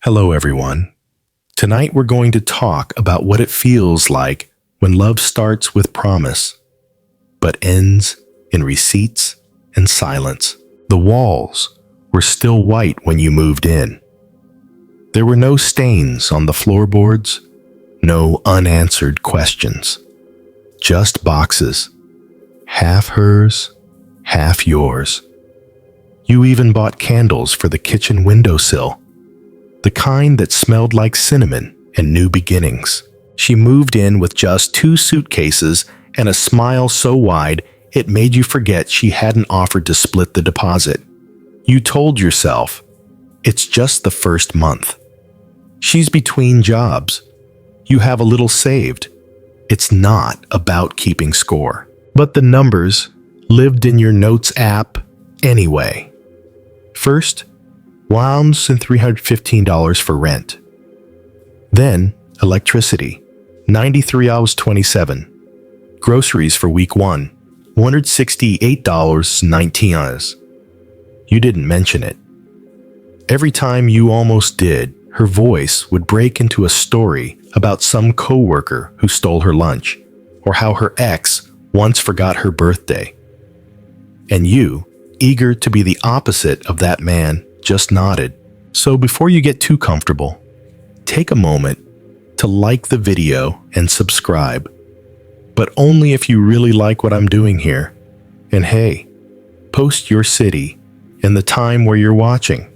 Hello, everyone. Tonight we're going to talk about what it feels like when love starts with promise, but ends in receipts and silence. The walls were still white when you moved in. There were no stains on the floorboards, no unanswered questions, just boxes, half hers, half yours. You even bought candles for the kitchen windowsill, the kind that smelled like cinnamon and new beginnings. She moved in with just 2 suitcases and a smile so wide it made you forget she hadn't offered to split the deposit. You told yourself, it's just the first month. She's between jobs. You have a little saved. It's not about keeping score. But the numbers lived in your notes app anyway. First, $1,315 for rent. Then, electricity, $93.27. Groceries for week 1, $168.19. You didn't mention it. Every time you almost did, her voice would break into a story about some coworker who stole her lunch, or how her ex once forgot her birthday. And you, eager to be the opposite of that man, just nodded. So before you get too comfortable, take a moment to like the video and subscribe, but only if you really like what I'm doing here. And hey, post your city and the time where you're watching.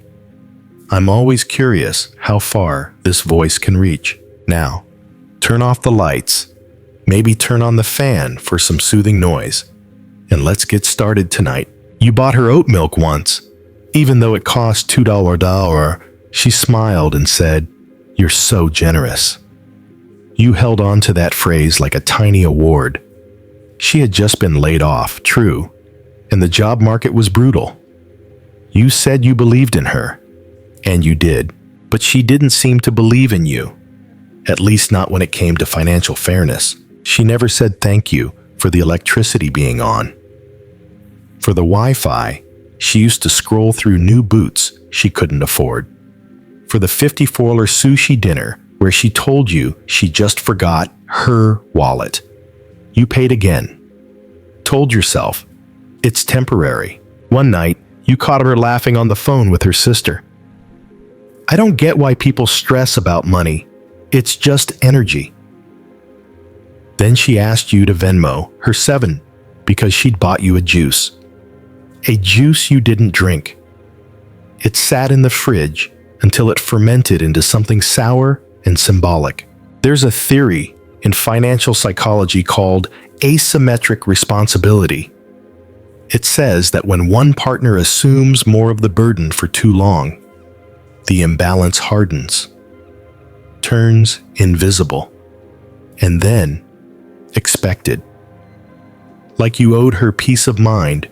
I'm always curious how far this voice can reach. Now, turn off the lights, maybe turn on the fan for some soothing noise, and let's get started tonight. You bought her oat milk once. Even though it cost $2, she smiled and said, "You're so generous." You held on to that phrase like a tiny award. She had just been laid off, true, and the job market was brutal. You said you believed in her, and you did, but she didn't seem to believe in you, at least not when it came to financial fairness. She never said thank you for the electricity being on. For the Wi-Fi, she used to scroll through new boots she couldn't afford. For the $54 sushi dinner where she told you she just forgot her wallet, you paid again. Told yourself, it's temporary. One night, you caught her laughing on the phone with her sister. "I don't get why people stress about money. It's just energy." Then she asked you to Venmo her $7 because she'd bought you a juice. A juice you didn't drink. It sat in the fridge until it fermented into something sour and symbolic. There's a theory in financial psychology called asymmetric responsibility. It says that when one partner assumes more of the burden for too long, the imbalance hardens, turns invisible, and then expected. Like you owed her peace of mind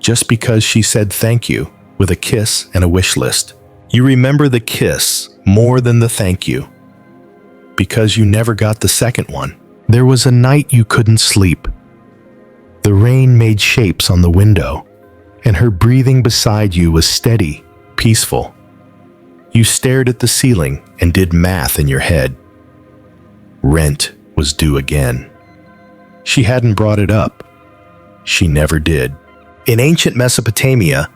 just because she said thank you with a kiss and a wish list. You remember the kiss more than the thank you, because you never got the second one. There was a night you couldn't sleep. The rain made shapes on the window, and her breathing beside you was steady, peaceful. You stared at the ceiling and did math in your head. Rent was due again. She hadn't brought it up. She never did. In ancient Mesopotamia,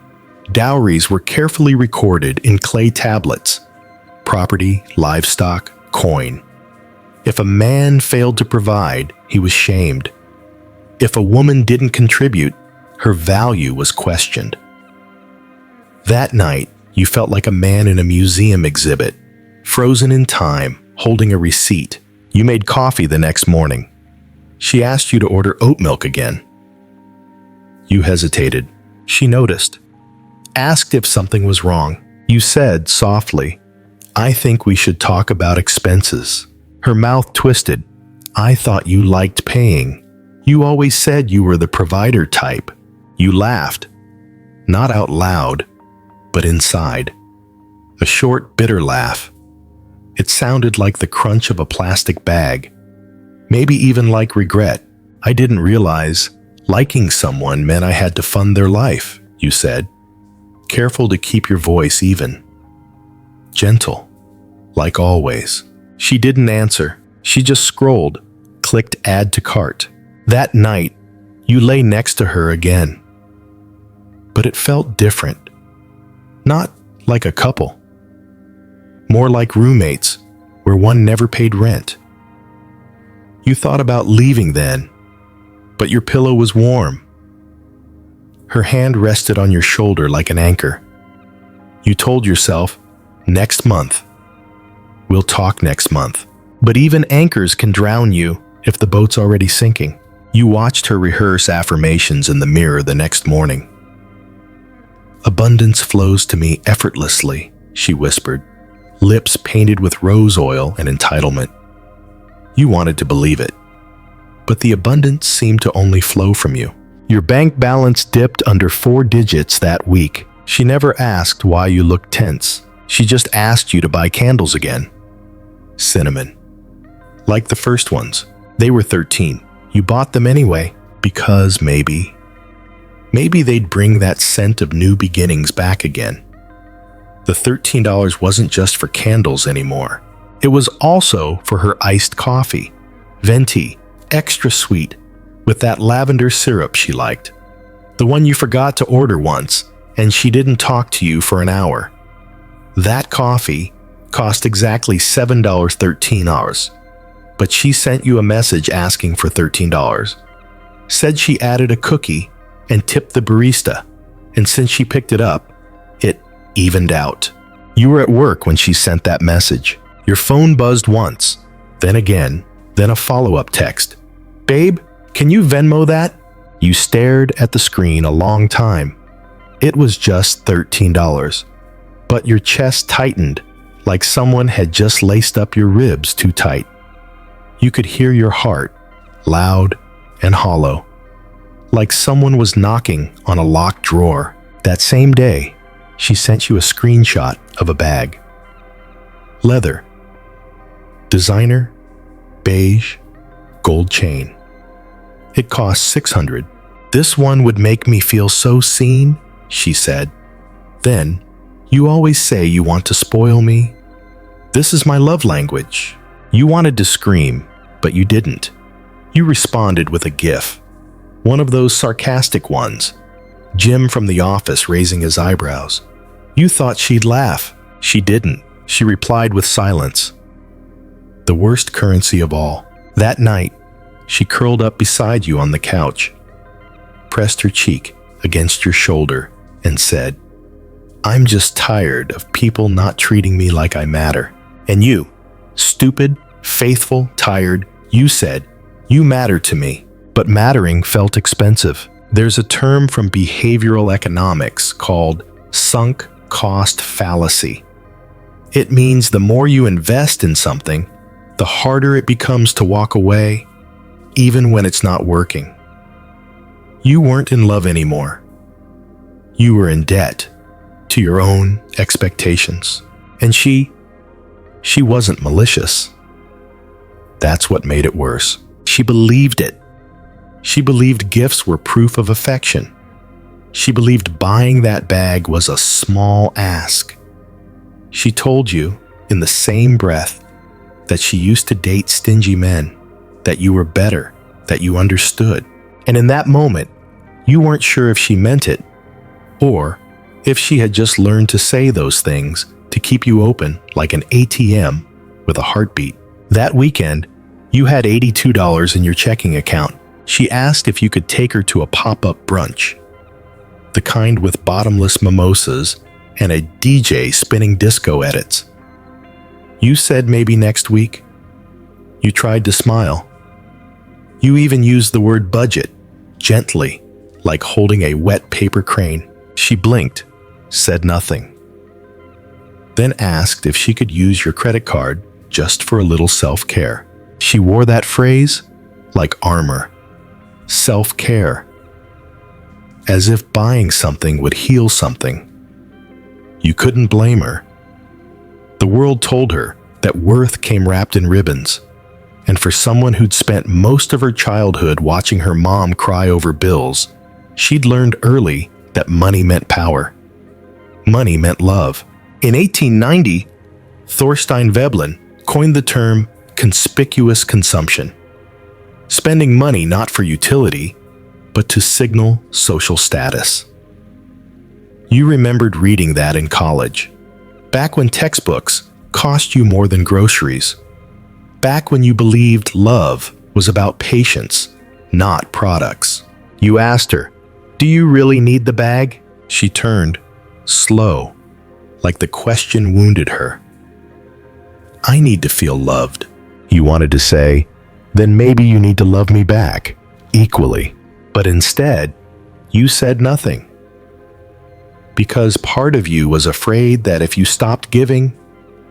dowries were carefully recorded in clay tablets: property, livestock, coin. If a man failed to provide, he was shamed. If a woman didn't contribute, her value was questioned. That night, you felt like a man in a museum exhibit, frozen in time, holding a receipt. You made coffee the next morning. She asked you to order oat milk again. You hesitated. She noticed. Asked if something was wrong. You said softly, "I think we should talk about expenses." Her mouth twisted. "I thought you liked paying. You always said you were the provider type." You laughed. Not out loud, but inside. A short, bitter laugh. It sounded like the crunch of a plastic bag. Maybe even like regret. "I didn't realize liking someone meant I had to fund their life," you said, careful to keep your voice even. Gentle. like always. She didn't answer. She just scrolled, clicked add to cart. That night, you lay next to her again. But it felt different. Not like a couple. More like roommates, where one never paid rent. You thought about leaving then, but your pillow was warm. Her hand rested on your shoulder like an anchor. You told yourself, next month. We'll talk next month. But even anchors can drown you if the boat's already sinking. You watched her rehearse affirmations in the mirror the next morning. Abundance flows to me effortlessly, she whispered, lips painted with rose oil and entitlement. You wanted to believe it, but the abundance seemed to only flow from you. Your bank balance dipped under 4 digits that week. She never asked why you looked tense. She just asked you to buy candles again. Cinnamon. Like the first ones. They were 13. You bought them anyway, because maybe they'd bring that scent of new beginnings back again. The $13 wasn't just for candles anymore. It was also for her iced coffee, venti, extra sweet, with that lavender syrup she liked. The one you forgot to order once, and she didn't talk to you for an hour. That coffee cost exactly $7.13, but she sent you a message asking for $13. Said she added a cookie and tipped the barista, and since she picked it up, it evened out. You were at work when she sent that message. Your phone buzzed once, then again, then a follow-up text. Babe, can you Venmo that? You stared at the screen a long time. It was just $13, but your chest tightened like someone had just laced up your ribs too tight. You could hear your heart, loud and hollow, like someone was knocking on a locked drawer. That same day, she sent you a screenshot of a bag. Leather. Designer. Beige. Gold chain. It cost $600. This one would make me feel so seen, she said. Then, you always say you want to spoil me. This is my love language. You wanted to scream, but you didn't. You responded with a gif. One of those sarcastic ones. Jim from the office raising his eyebrows. You thought she'd laugh. She didn't. She replied with silence. The worst currency of all. That night, she curled up beside you on the couch, pressed her cheek against your shoulder, and said, I'm just tired of people not treating me like I matter. And you, stupid, faithful, tired, you said, you matter to me. But mattering felt expensive. There's a term from behavioral economics called sunk cost fallacy. It means the more you invest in something, the harder it becomes to walk away, even when it's not working. You weren't in love anymore. You were in debt to your own expectations. And she wasn't malicious. That's what made it worse. She believed it. She believed gifts were proof of affection. She believed buying that bag was a small ask. She told you, in the same breath, that she used to date stingy men, that you were better, that you understood. And in that moment, you weren't sure if she meant it, or if she had just learned to say those things to keep you open like an ATM with a heartbeat. That weekend, you had $82 in your checking account. She asked if you could take her to a pop-up brunch, the kind with bottomless mimosas and a DJ spinning disco edits. You said maybe next week. You tried to smile. You even used the word budget, gently, like holding a wet paper crane. She blinked, said nothing, then asked if she could use your credit card just for a little self-care. She wore that phrase like armor. Self-care. As if buying something would heal something. You couldn't blame her. The world told her that worth came wrapped in ribbons, and for someone who'd spent most of her childhood watching her mom cry over bills, she'd learned early that money meant power. Money meant love. In 1890, Thorstein Veblen coined the term conspicuous consumption, spending money not for utility, but to signal social status. You remembered reading that in college, back when textbooks cost you more than groceries, back when you believed love was about patience, not products. You asked her, "Do you really need the bag?" She turned, slow, like the question wounded her. "I need to feel loved." You wanted to say, "Then maybe you need to love me back, equally." But instead, you said nothing. Because part of you was afraid that if you stopped giving,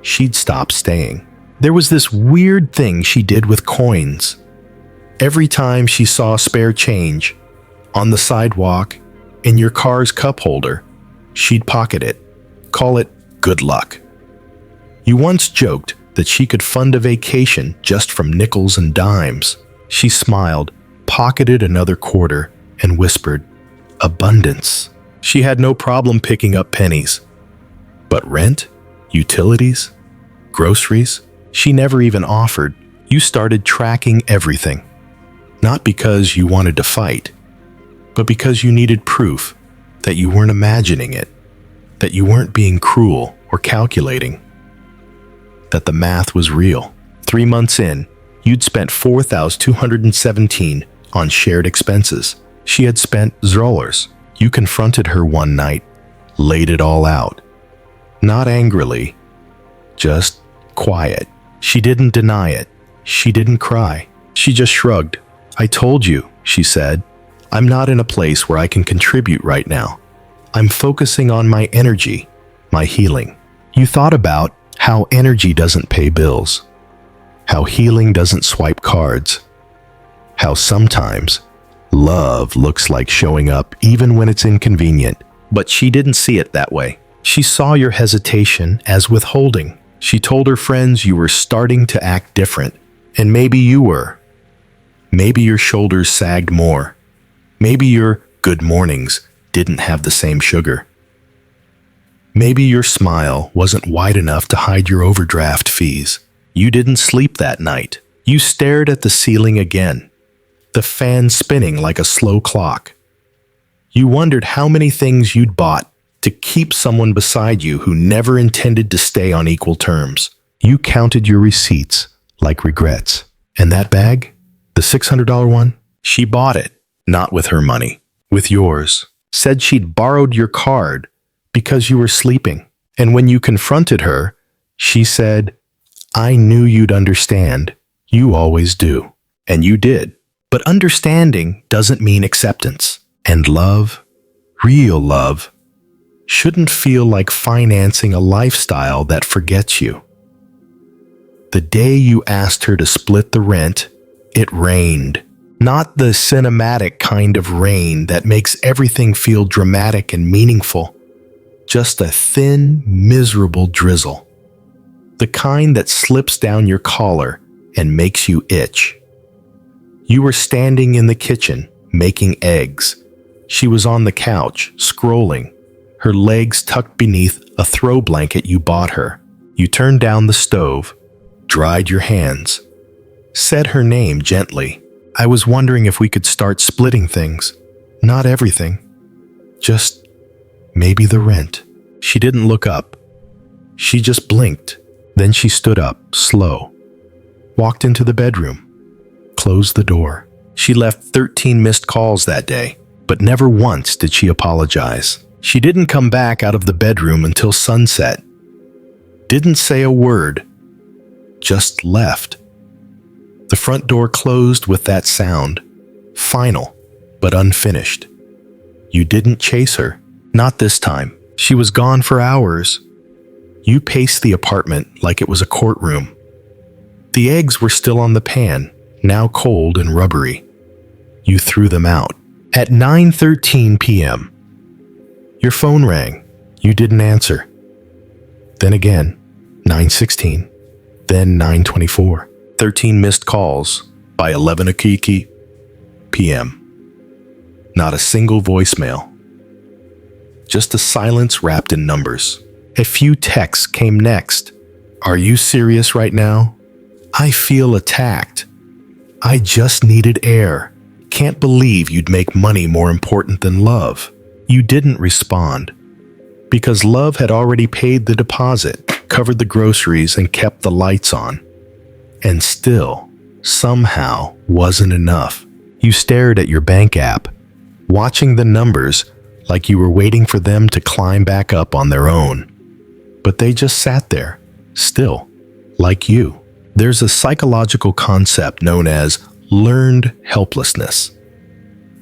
she'd stop staying. There was this weird thing she did with coins. Every time she saw spare change, on the sidewalk, in your car's cup holder, she'd pocket it, call it good luck. You once joked that she could fund a vacation just from nickels and dimes. She smiled, pocketed another quarter, and whispered, "Abundance." She had no problem picking up pennies. But rent, utilities, groceries, she never even offered. You started tracking everything. Not because you wanted to fight, but because you needed proof that you weren't imagining it, that you weren't being cruel or calculating, that the math was real. 3 months in, you'd spent $4,217 on shared expenses. She had spent $0. You confronted her one night, laid it all out. Not angrily, just quiet. She didn't deny it. She didn't cry. She just shrugged. "I told you," she said. "I'm not in a place where I can contribute right now. I'm focusing on my energy, my healing." You thought about how energy doesn't pay bills, how healing doesn't swipe cards, how sometimes love looks like showing up even when it's inconvenient. But she didn't see it that way. She saw your hesitation as withholding. She told her friends you were starting to act different, and maybe you were. Maybe your shoulders sagged more. Maybe your good mornings didn't have the same sugar. Maybe your smile wasn't wide enough to hide your overdraft fees. You didn't sleep that night. You stared at the ceiling again, the fan spinning like a slow clock. You wondered how many things you'd bought to keep someone beside you who never intended to stay on equal terms. You counted your receipts like regrets. And that bag? The $600 one? She bought it, not with her money, with yours. Said she'd borrowed your card because you were sleeping. And when you confronted her, she said, "I knew you'd understand. You always do." And you did. But understanding doesn't mean acceptance. And love, real love, shouldn't feel like financing a lifestyle that forgets you. The day you asked her to split the rent, it rained. Not the cinematic kind of rain that makes everything feel dramatic and meaningful. Just a thin, miserable drizzle. The kind that slips down your collar and makes you itch. You were standing in the kitchen, making eggs. She was on the couch, scrolling, her legs tucked beneath a throw blanket you bought her. You turned down the stove, dried your hands, said her name gently. "I was wondering if we could start splitting things. Not everything. Just maybe the rent." She didn't look up. She just blinked. Then she stood up, slow, walked into the bedroom, closed the door. She left 13 missed calls that day, but never once did she apologize. She didn't come back out of the bedroom until sunset. Didn't say a word, just left. The front door closed with that sound, final, but unfinished. You didn't chase her, not this time. She was gone for hours. You paced the apartment like it was a courtroom. The eggs were still on the pan, now cold and rubbery. You threw them out. At 9:13 p.m., your phone rang. You didn't answer. Then again, 9:16, then 9:24. 13 missed calls by 11 p.m. Not a single voicemail. Just a silence wrapped in numbers. A few texts came next, Are you serious right now? I feel attacked. I just needed air. Can't believe you'd make money more important than love. You didn't respond because love had already paid the deposit, covered the groceries, and kept the lights on. And still, somehow, wasn't enough. You stared at your bank app, watching the numbers like you were waiting for them to climb back up on their own. But they just sat there, still, like you. There's a psychological concept known as learned helplessness.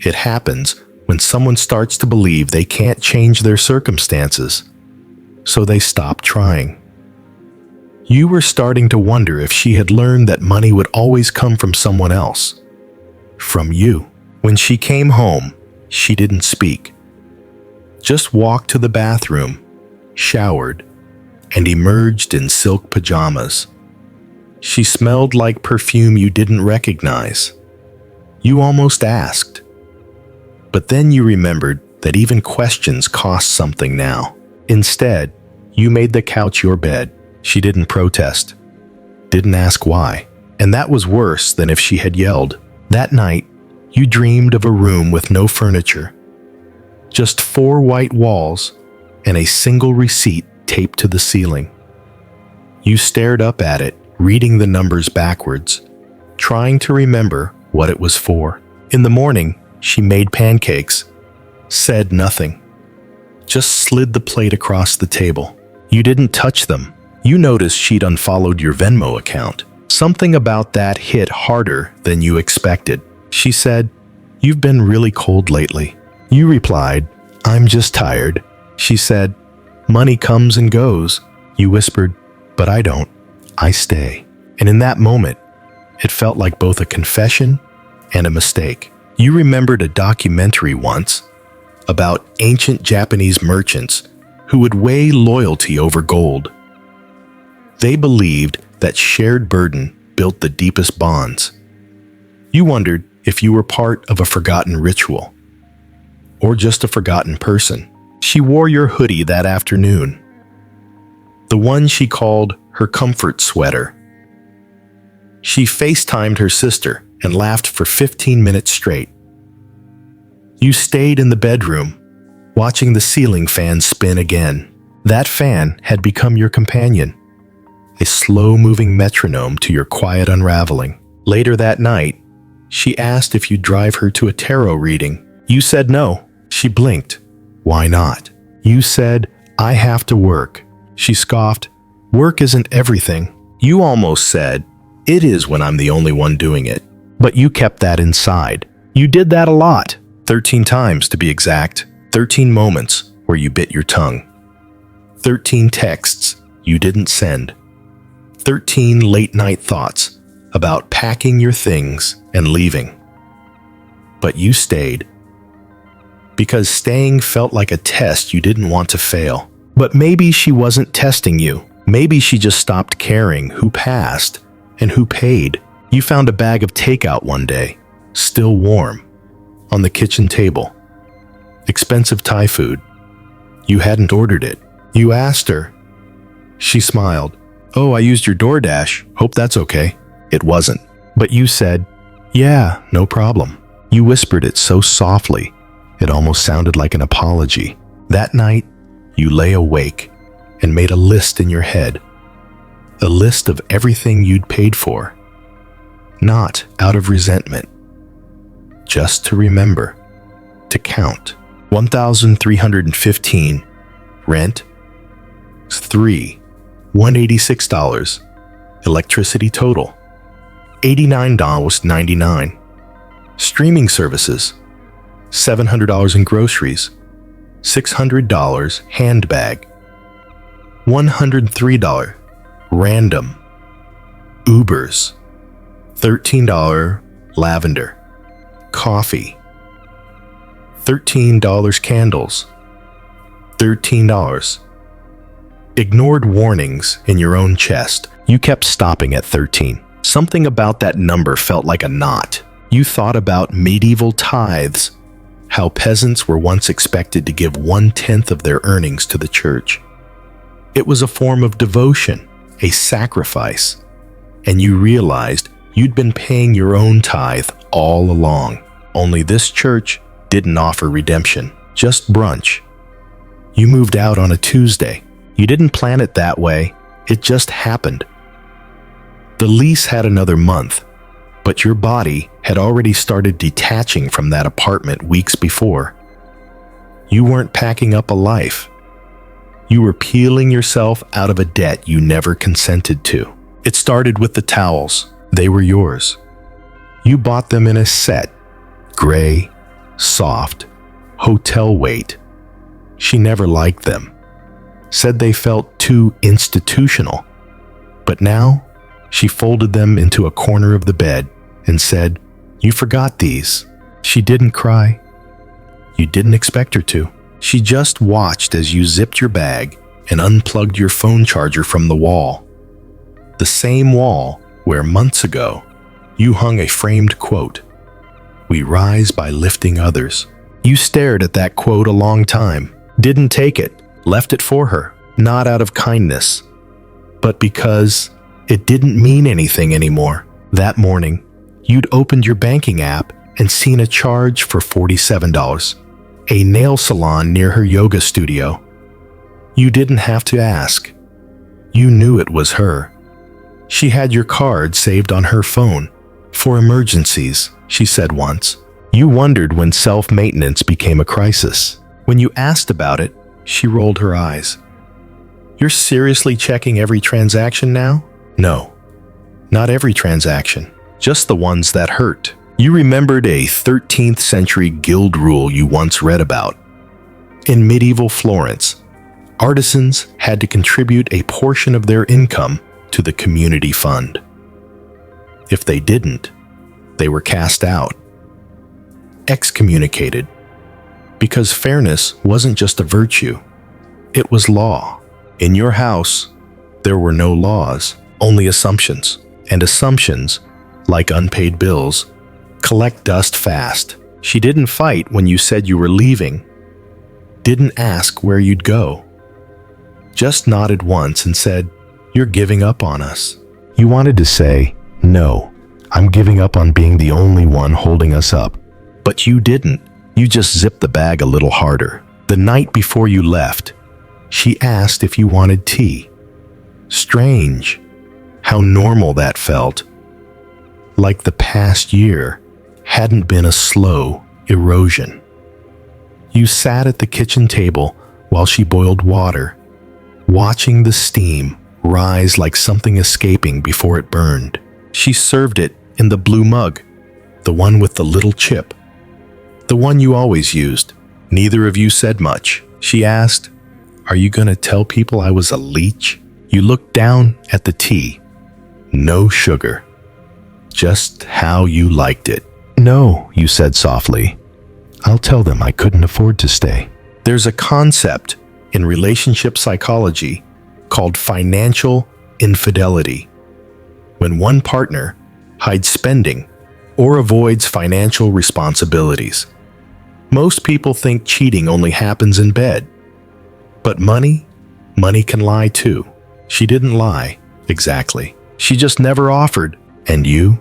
It happens when someone starts to believe they can't change their circumstances, so they stop trying. You were starting to wonder if she had learned that money would always come from someone else, from you. When she came home, she didn't speak. Just walked to the bathroom, showered, and emerged in silk pajamas. She smelled like perfume you didn't recognize. You almost asked. But then you remembered that even questions cost something now. Instead, you made the couch your bed. She didn't protest, didn't ask why. And that was worse than if she had yelled. That night, you dreamed of a room with no furniture, just 4 white walls and a single receipt taped to the ceiling. You stared up at it, reading the numbers backwards, trying to remember what it was for. In the morning, she made pancakes, said nothing, just slid the plate across the table. You didn't touch them. You noticed she'd unfollowed your Venmo account. Something about that hit harder than you expected. She said, "You've been really cold lately." You replied, "I'm just tired." She said, "Money comes and goes." You whispered, "But I don't. I stay." And in that moment, it felt like both a confession and a mistake. You remembered a documentary once about ancient Japanese merchants who would weigh loyalty over gold. They believed that shared burden built the deepest bonds. You wondered if you were part of a forgotten ritual, or just a forgotten person. She wore your hoodie that afternoon, the one she called her comfort sweater. She FaceTimed her sister and laughed for 15 minutes straight. You stayed in the bedroom, watching the ceiling fan spin again. That fan had become your companion, a slow-moving metronome to your quiet unraveling. Later that night, she asked if you'd drive her to a tarot reading. You said no. She blinked. Why not? You said, "I have to work." She scoffed. "Work isn't everything." You almost said, "It is when I'm the only one doing it." But you kept that inside. You did that a lot. 13 times to be exact. 13 moments where you bit your tongue. 13 texts you didn't send. 13 late-night thoughts about packing your things and leaving. But you stayed. Because staying felt like a test you didn't want to fail. But maybe she wasn't testing you. Maybe she just stopped caring who passed and who paid. You found a bag of takeout one day, still warm, on the kitchen table. Expensive Thai food. You hadn't ordered it. You asked her. She smiled. "Oh, I used your DoorDash. Hope that's okay." It wasn't. But you said, "Yeah, no problem." You whispered it so softly, it almost sounded like an apology. That night, you lay awake and made a list in your head. A list of everything you'd paid for. Not out of resentment. Just to remember. To count. 1,315. Rent. 3. $186. Electricity total. $89.99. Streaming services. $700 in groceries. $600 handbag. $103 random. Ubers. $13 lavender. Coffee. $13 candles. $13. Ignored warnings in your own chest. You kept stopping at 13. Something about that number felt like a knot. You thought about medieval tithes, how peasants were once expected to give 1/10 of their earnings to the church. It was a form of devotion, a sacrifice, and you realized you'd been paying your own tithe all along. Only this church didn't offer redemption, just brunch. You moved out on a Tuesday. You didn't plan it that way. It just happened. The lease had another month, but your body had already started detaching from that apartment weeks before. You weren't packing up a life. You were peeling yourself out of a debt you never consented to. It started with the towels. They were yours. You bought them in a set, gray, soft, hotel weight. She never liked them, said they felt too institutional. But now, she folded them into a corner of the bed and said, "You forgot these." She didn't cry. You didn't expect her to. She just watched as you zipped your bag and unplugged your phone charger from the wall. The same wall where months ago you hung a framed quote, "We rise by lifting others." You stared at that quote a long time, didn't take it, left it for her, not out of kindness, but because it didn't mean anything anymore. That morning, you'd opened your banking app and seen a charge for $47, a nail salon near her yoga studio. You didn't have to ask. You knew it was her. She had your card saved on her phone. "For emergencies," she said once. You wondered when self-maintenance became a crisis. When you asked about it, she rolled her eyes. "You're seriously checking every transaction now?" No, not every transaction, just the ones that hurt. You remembered a 13th century guild rule you once read about. In medieval Florence, artisans had to contribute a portion of their income to the community fund. If they didn't, they were cast out, excommunicated, because fairness wasn't just a virtue, it was law. In your house, there were no laws, only assumptions, and assumptions, like unpaid bills, collect dust fast. She didn't fight when you said you were leaving, didn't ask where you'd go, just nodded once and said, "You're giving up on us." You wanted to say, "No, I'm giving up on being the only one holding us up." But you didn't. You just zipped the bag a little harder. The night before you left, she asked if you wanted tea. Strange how normal that felt. Like the past year hadn't been a slow erosion. You sat at the kitchen table while she boiled water, watching the steam rise like something escaping before it burned. She served it in the blue mug, the one with the little chip, the one you always used. Neither of you said much. She asked, "Are you going to tell people I was a leech?" You looked down at the tea. No sugar. Just how you liked it. "No," you said softly. "I'll tell them I couldn't afford to stay." There's a concept in relationship psychology called financial infidelity, when one partner hides spending or avoids financial responsibilities. Most people think cheating only happens in bed. But money can lie too. She didn't lie, exactly. She just never offered, and you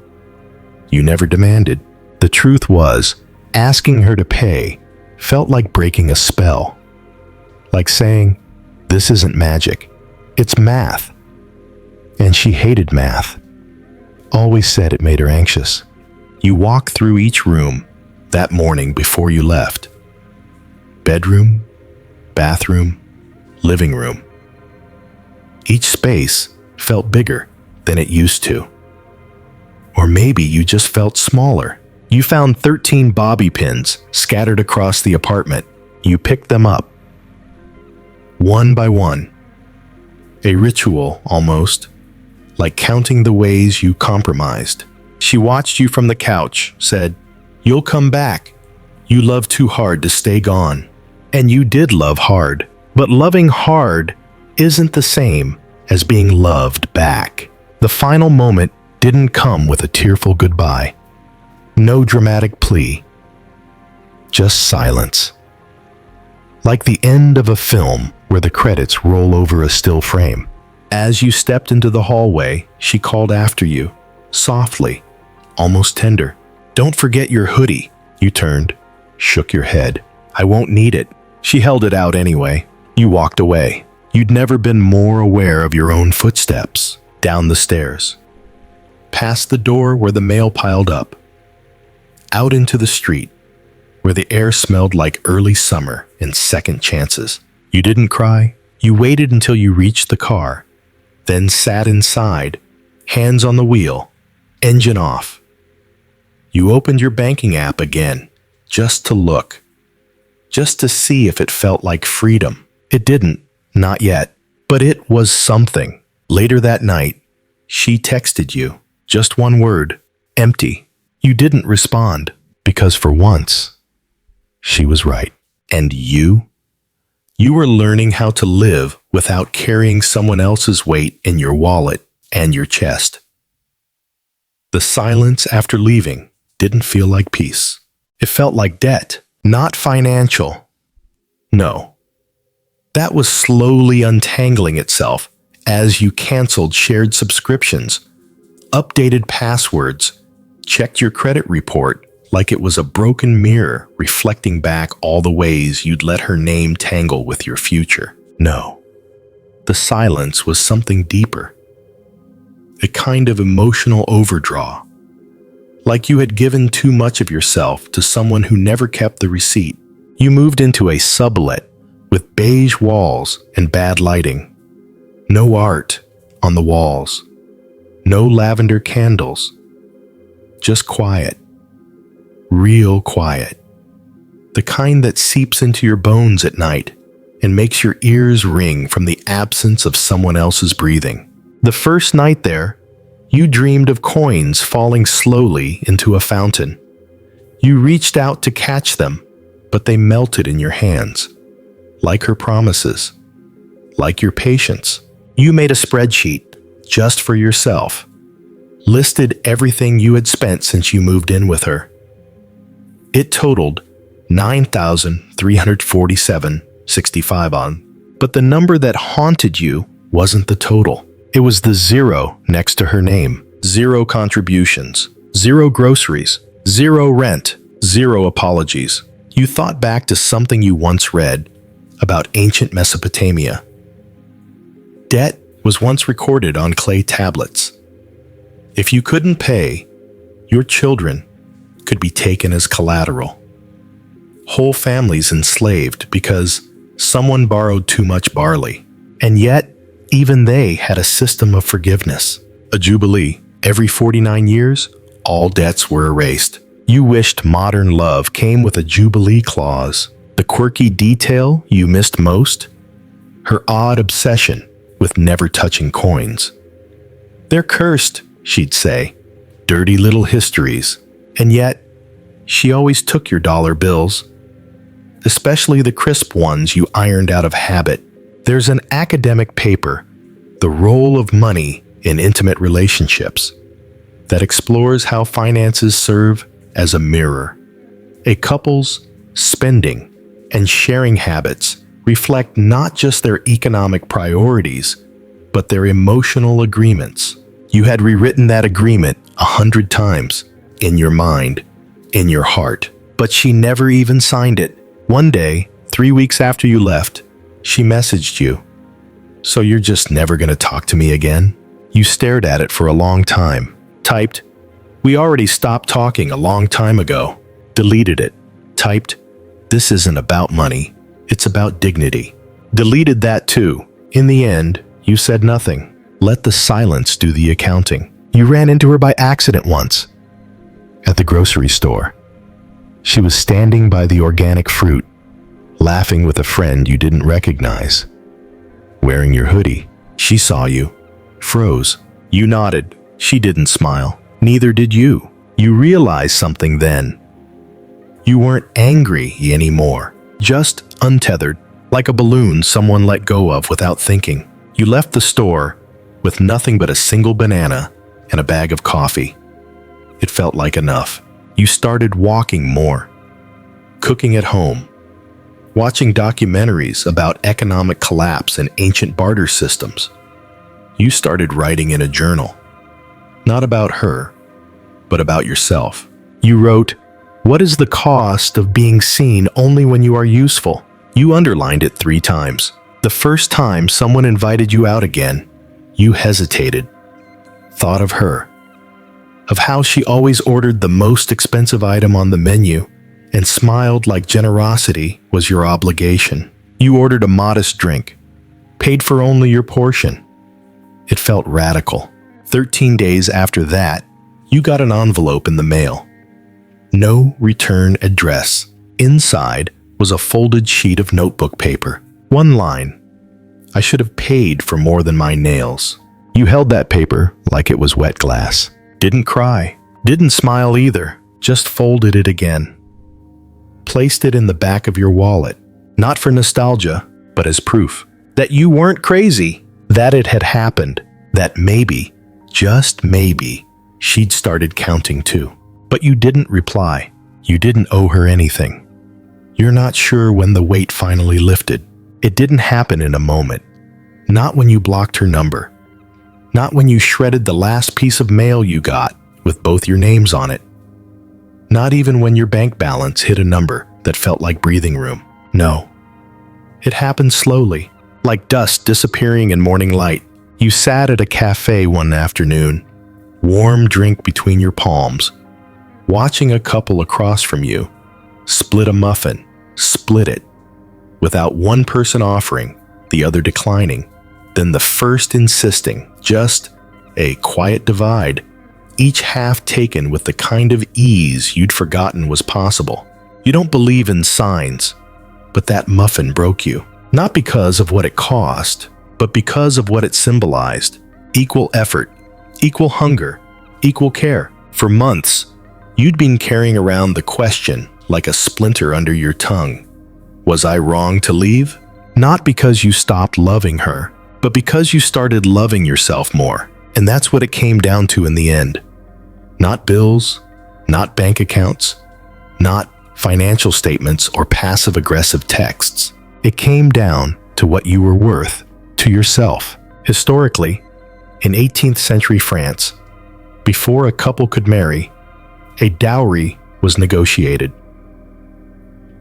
never demanded. The truth was, asking her to pay felt like breaking a spell. Like saying, "This isn't magic, it's math." And she hated math. Always said it made her anxious. You walked through each room that morning before you left. Bedroom, bathroom, living room. Each space felt bigger than it used to. Or maybe you just felt smaller. You found 13 bobby pins scattered across the apartment. You picked them up, one by one. A ritual, almost, like counting the ways you compromised. She watched you from the couch, said, "You'll come back. You love too hard to stay gone." And you did love hard. But loving hard isn't the same as being loved back. The final moment didn't come with a tearful goodbye. No dramatic plea. Just silence. Like the end of a film where the credits roll over a still frame. As you stepped into the hallway, she called after you, softly, almost tender. "Don't forget your hoodie." You turned, shook your head. "I won't need it." She held it out anyway. You walked away. You'd never been more aware of your own footsteps. Down the stairs. Past the door where the mail piled up. Out into the street, where the air smelled like early summer and second chances. You didn't cry. You waited until you reached the car, then sat inside, hands on the wheel, engine off. You opened your banking app again, just to look, just to see if it felt like freedom. It didn't, not yet, but it was something. Later that night, she texted you, just one word, empty. You didn't respond, because for once, she was right. And you were learning how to live without carrying someone else's weight in your wallet and your chest. The silence after leaving didn't feel like peace. It felt like debt, not financial. No. That was slowly untangling itself as you canceled shared subscriptions, updated passwords, checked your credit report like it was a broken mirror reflecting back all the ways you'd let her name tangle with your future. No. The silence was something deeper. A kind of emotional overdraw. Like you had given too much of yourself to someone who never kept the receipt. You moved into a sublet with beige walls and bad lighting. No art on the walls. No lavender candles. Just quiet. Real quiet. The kind that seeps into your bones at night and makes your ears ring from the absence of someone else's breathing. The first night there, you dreamed of coins falling slowly into a fountain. You reached out to catch them, but they melted in your hands. Like her promises. Like your patience. You made a spreadsheet, just for yourself. Listed everything you had spent since you moved in with her. It totaled $9,347.65 on, but the number that haunted you wasn't the total. It was the zero next to her name. 0 contributions, 0 groceries, 0 rent, 0 apologies. You thought back to something you once read about ancient Mesopotamia. Debt was once recorded on clay tablets. If you couldn't pay, your children could be taken as collateral. Whole families enslaved because someone borrowed too much barley. And yet, even they had a system of forgiveness. A jubilee. Every 49 years, all debts were erased. You wished modern love came with a jubilee clause. The quirky detail you missed most? Her odd obsession with never touching coins. "They're cursed," she'd say. "Dirty little histories." And yet, she always took your dollar bills, especially the crisp ones you ironed out of habit. There's an academic paper, The Role of Money in Intimate Relationships, that explores how finances serve as a mirror. A couple's spending and sharing habits reflect not just their economic priorities, but their emotional agreements. You had rewritten that agreement 100 times, in your mind, in your heart, but she never even signed it. One day, 3 weeks after you left, she messaged you. "So you're just never gonna talk to me again?" You stared at it for a long time. Typed, "We already stopped talking a long time ago." Deleted it. Typed, "This isn't about money. It's about dignity." Deleted that too. In the end, you said nothing. Let the silence do the accounting. You ran into her by accident once. At the grocery store. She was standing by the organic fruit, laughing with a friend you didn't recognize. Wearing your hoodie. She saw you. Froze. You nodded. She didn't smile. Neither did you. You realized something then. You weren't angry anymore. Just untethered, like a balloon someone let go of without thinking. You left the store with nothing but a single banana and a bag of coffee. It felt like enough. You started walking more, cooking at home, watching documentaries about economic collapse and ancient barter systems. You started writing in a journal. Not about her, but about yourself. You wrote, "What is the cost of being seen only when you are useful?" You underlined it 3 times. The first time someone invited you out again, you hesitated. Thought of her. Of how she always ordered the most expensive item on the menu and smiled like generosity was your obligation. You ordered a modest drink, paid for only your portion. It felt radical. 13 days after that, you got an envelope in the mail. No return address. Inside was a folded sheet of notebook paper. One line, "I should have paid for more than my nails." You held that paper like it was wet glass. Didn't cry, didn't smile either, just folded it again. Placed it in the back of your wallet, not for nostalgia, but as proof that you weren't crazy, that it had happened, that maybe, just maybe, she'd started counting too. But you didn't reply. You didn't owe her anything. You're not sure when the weight finally lifted. It didn't happen in a moment. Not when you blocked her number. Not when you shredded the last piece of mail you got with both your names on it. Not even when your bank balance hit a number that felt like breathing room. No. It happened slowly, like dust disappearing in morning light. You sat at a cafe one afternoon, warm drink between your palms, watching a couple across from you split a muffin, split it, without one person offering, the other declining, then the first insisting, just a quiet divide, each half taken with the kind of ease you'd forgotten was possible. You don't believe in signs, but that muffin broke you, not because of what it cost, but because of what it symbolized. Equal effort, equal hunger, equal care. For months, you'd been carrying around the question like a splinter under your tongue. Was I wrong to leave? Not because you stopped loving her, but because you started loving yourself more. And that's what it came down to in the end. Not bills, not bank accounts, not financial statements or passive-aggressive texts. It came down to what you were worth, to yourself. Historically, in 18th century France, before a couple could marry, a dowry was negotiated.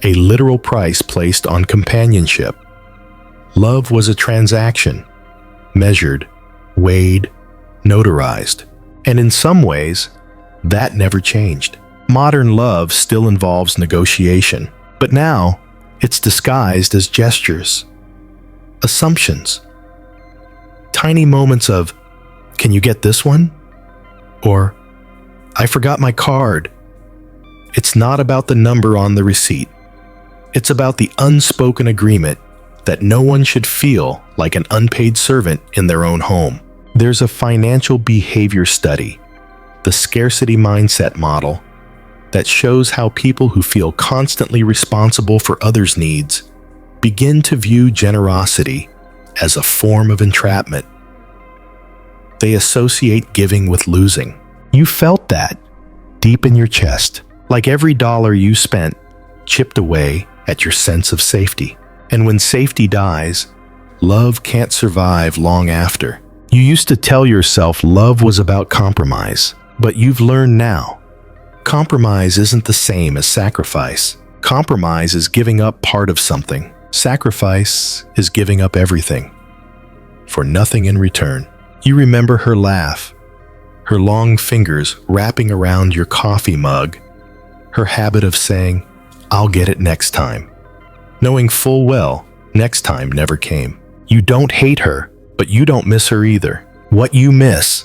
A literal price placed on companionship. Love was a transaction, measured, weighed, notarized. And in some ways, that never changed. Modern love still involves negotiation, but now it's disguised as gestures, assumptions, tiny moments of, "Can you get this one?" Or, "I forgot my card." It's not about the number on the receipt. It's about the unspoken agreement that no one should feel like an unpaid servant in their own home. There's a financial behavior study, the scarcity mindset model, that shows how people who feel constantly responsible for others' needs begin to view generosity as a form of entrapment. They associate giving with losing. You felt that deep in your chest, like every dollar you spent chipped away at your sense of safety. And when safety dies, love can't survive long after. You used to tell yourself love was about compromise, but you've learned now, compromise isn't the same as sacrifice. Compromise is giving up part of something. Sacrifice is giving up everything, for nothing in return. You remember her laugh, her long fingers wrapping around your coffee mug, her habit of saying, "I'll get it next time," knowing full well next time never came. You don't hate her, but you don't miss her either. What you miss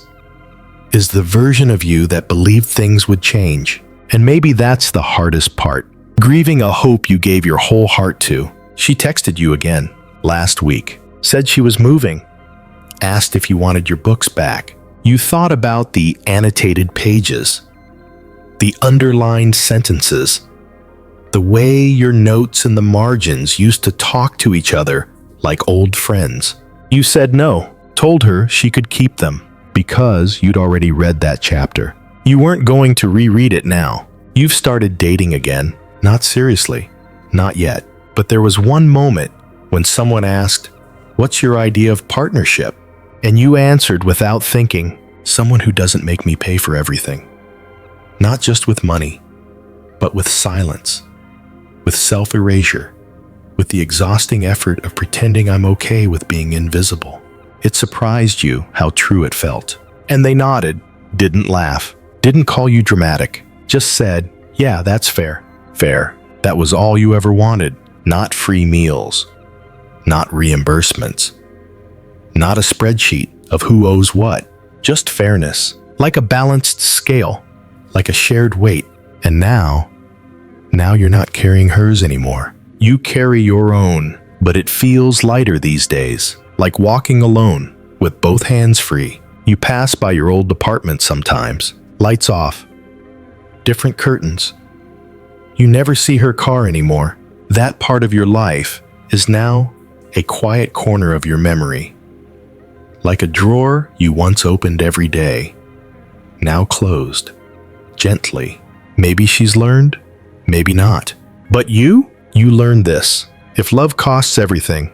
is the version of you that believed things would change. And maybe that's the hardest part, grieving a hope you gave your whole heart to. She texted you again last week, said she was moving, asked if you wanted your books back. You thought about the annotated pages, the underlined sentences, the way your notes in the margins used to talk to each other like old friends. You said no, told her she could keep them because you'd already read that chapter. You weren't going to reread it now. You've started dating again, not seriously, not yet. But there was one moment when someone asked, "What's your idea of partnership?" And you answered without thinking, someone who doesn't make me pay for everything. Not just with money, but with silence, with self-erasure, with the exhausting effort of pretending I'm okay with being invisible. It surprised you how true it felt. And they nodded, didn't laugh, didn't call you dramatic, just said, yeah, that's fair. Fair. That was all you ever wanted. Not free meals. Not reimbursements. Not a spreadsheet of who owes what. Just fairness. Like a balanced scale. Like a shared weight. And now you're not carrying hers anymore. You carry your own, but it feels lighter these days. Like walking alone, with both hands free. You pass by your old apartment sometimes. Lights off. Different curtains. You never see her car anymore. That part of your life is now a quiet corner of your memory. Like a drawer you once opened every day, now closed, gently. Maybe she's learned, maybe not. But you learned this. If love costs everything,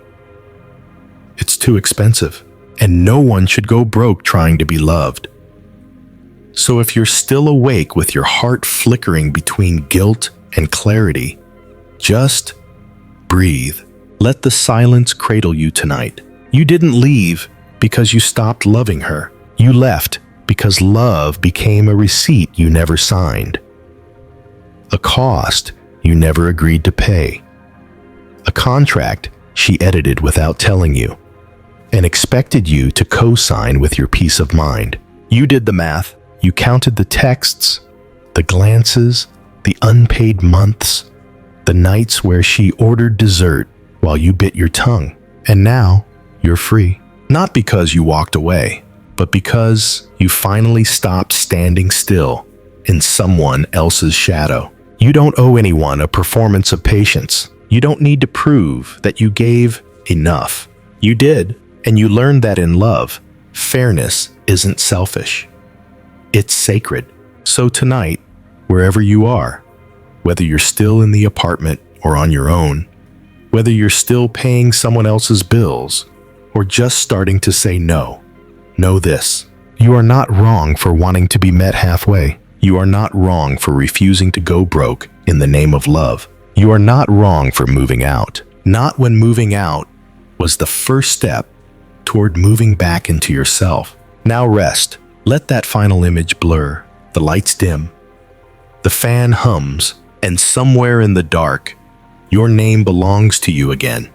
it's too expensive, and no one should go broke trying to be loved. So if you're still awake with your heart flickering between guilt and clarity, just breathe. Let the silence cradle you tonight. You didn't leave because you stopped loving her. You left because love became a receipt you never signed. A cost you never agreed to pay. A contract she edited without telling you, and expected you to co-sign with your peace of mind. You did the math. You counted the texts, the glances, the unpaid months, the nights where she ordered dessert while you bit your tongue. And now you're free. Not because you walked away, but because you finally stopped standing still in someone else's shadow. You don't owe anyone a performance of patience. You don't need to prove that you gave enough. You did, and you learned that in love, fairness isn't selfish. It's sacred. So tonight, wherever you are, whether you're still in the apartment or on your own, whether you're still paying someone else's bills or just starting to say no, know this. You are not wrong for wanting to be met halfway. You are not wrong for refusing to go broke in the name of love. You are not wrong for moving out. Not when moving out was the first step toward moving back into yourself. Now rest. Let that final image blur. The lights dim. The fan hums, and somewhere in the dark, your name belongs to you again.